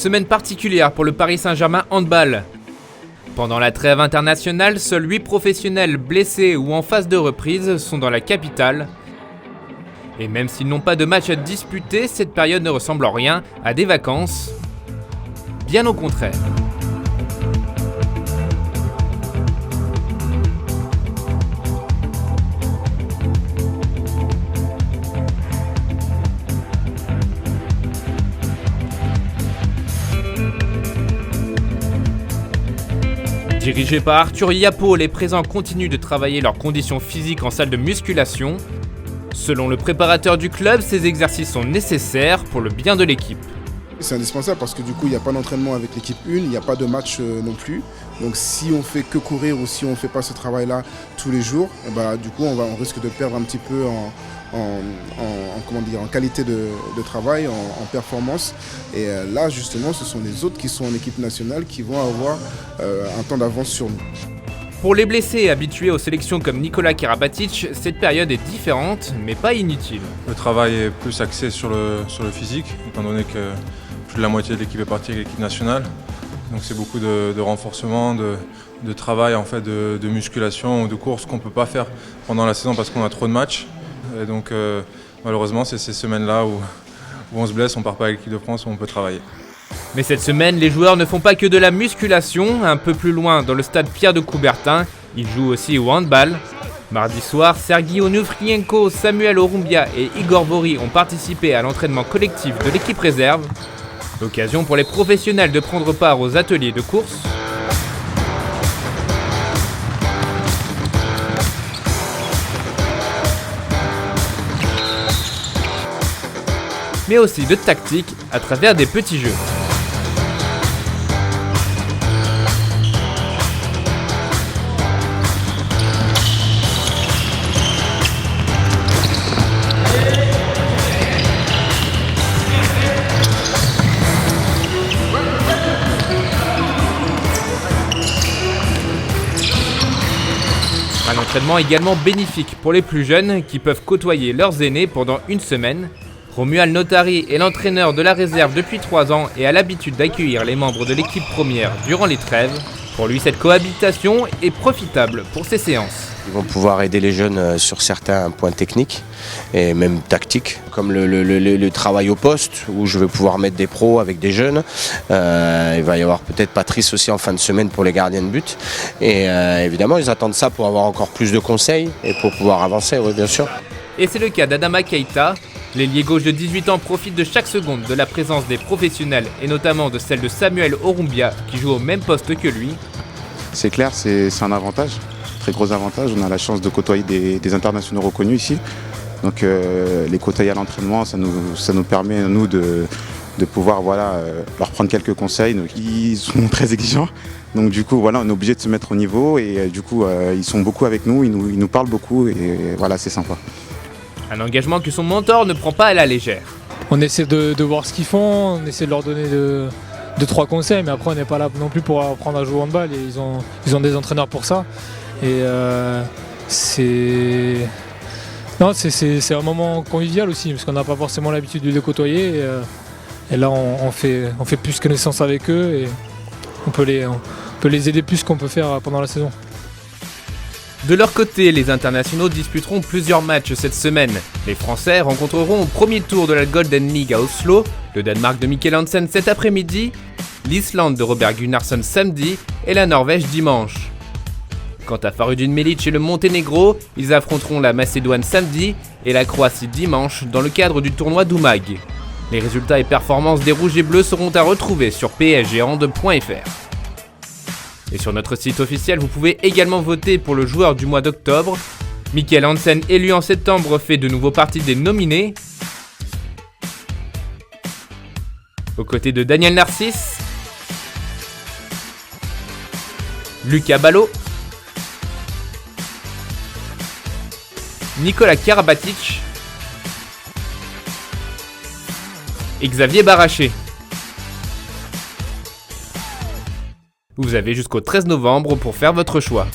Semaine particulière pour le Paris Saint-Germain handball. Pendant la trêve internationale, seuls 8 professionnels blessés ou en phase de reprise sont dans la capitale. Et même s'ils n'ont pas de match à disputer, cette période ne ressemble en rien à des vacances. Bien au contraire. Dirigés par Arthur Yapo, les présents continuent de travailler leurs conditions physiques en salle de musculation. Selon le préparateur du club, ces exercices sont nécessaires pour le bien de l'équipe. C'est indispensable parce que du coup il n'y a pas d'entraînement avec l'équipe 1, il n'y a pas de match non plus. Donc si on fait que courir ou si on ne fait pas ce travail-là tous les jours, du coup on risque de perdre un petit peu en qualité de travail, en performance. Et là justement ce sont les autres qui sont en équipe nationale qui vont avoir un temps d'avance sur nous. Pour les blessés habitués aux sélections comme Nikola Karabatic, cette période est différente mais pas inutile. Le travail est plus axé sur le physique, étant donné que plus de la moitié de l'équipe est partie avec l'équipe nationale. Donc c'est beaucoup de renforcement, de travail, en fait, de musculation ou de courses qu'on ne peut pas faire pendant la saison parce qu'on a trop de matchs. Et donc malheureusement c'est ces semaines-là où on se blesse, on ne part pas avec l'équipe de France, où on peut travailler. Mais cette semaine, les joueurs ne font pas que de la musculation. Un peu plus loin, dans le stade Pierre de Coubertin, ils jouent aussi au handball. Mardi soir, Sergei Onufrienko, Samuel Orumbia et Igor Vori ont participé à l'entraînement collectif de l'équipe réserve. L'occasion pour les professionnels de prendre part aux ateliers de course. Mais aussi de tactique à travers des petits jeux. Un entraînement également bénéfique pour les plus jeunes qui peuvent côtoyer leurs aînés pendant une semaine. Romuald Notari est l'entraîneur de la réserve depuis 3 ans et a l'habitude d'accueillir les membres de l'équipe première durant les trêves. Pour lui, cette cohabitation est profitable pour ses séances. Ils vont pouvoir aider les jeunes sur certains points techniques et même tactiques, comme le travail au poste, où je vais pouvoir mettre des pros avec des jeunes. Il va y avoir peut-être Patrice aussi en fin de semaine pour les gardiens de but. Et évidemment, ils attendent ça pour avoir encore plus de conseils et pour pouvoir avancer, oui, bien sûr. Et c'est le cas d'Adama Keita. L'ailier gauche de 18 ans profite de chaque seconde de la présence des professionnels et notamment de celle de Samuel Orumbia qui joue au même poste que lui. C'est clair, c'est un avantage, très gros avantage. On a la chance de côtoyer des internationaux reconnus ici. Donc les côtoyer à l'entraînement, ça nous permet nous de pouvoir leur prendre quelques conseils. Donc, ils sont très exigeants. Donc du coup on est obligé de se mettre au niveau et du coup ils sont beaucoup avec nous, ils nous parlent beaucoup et voilà, c'est sympa. Un engagement que son mentor ne prend pas à la légère. On essaie de voir ce qu'ils font, on essaie de leur donner 2-3 conseils, mais après on n'est pas là non plus pour apprendre à jouer au handball et ils ont des entraîneurs pour ça. Et c'est un moment convivial aussi, parce qu'on n'a pas forcément l'habitude de les côtoyer. Et là on fait plus connaissance avec eux et on peut les aider plus qu'on peut faire pendant la saison. De leur côté, les internationaux disputeront plusieurs matchs cette semaine. Les Français rencontreront au premier tour de la Golden League à Oslo, le Danemark de Mikkel Hansen cet après-midi, l'Islande de Robert Gunnarsson samedi et la Norvège dimanche. Quant à Farudin Melic et le Monténégro, ils affronteront la Macédoine samedi et la Croatie dimanche dans le cadre du tournoi d'Umag. Les résultats et performances des Rouges et Bleus seront à retrouver sur psghand.fr. Et sur notre site officiel, vous pouvez également voter pour le joueur du mois d'octobre. Mikkel Hansen, élu en septembre, fait de nouveau partie des nominés. Aux côtés de Daniel Narcisse, Lucas Ballot, Nikola Karabatic et Xavier Baraché. Vous avez jusqu'au 13 novembre pour faire votre choix.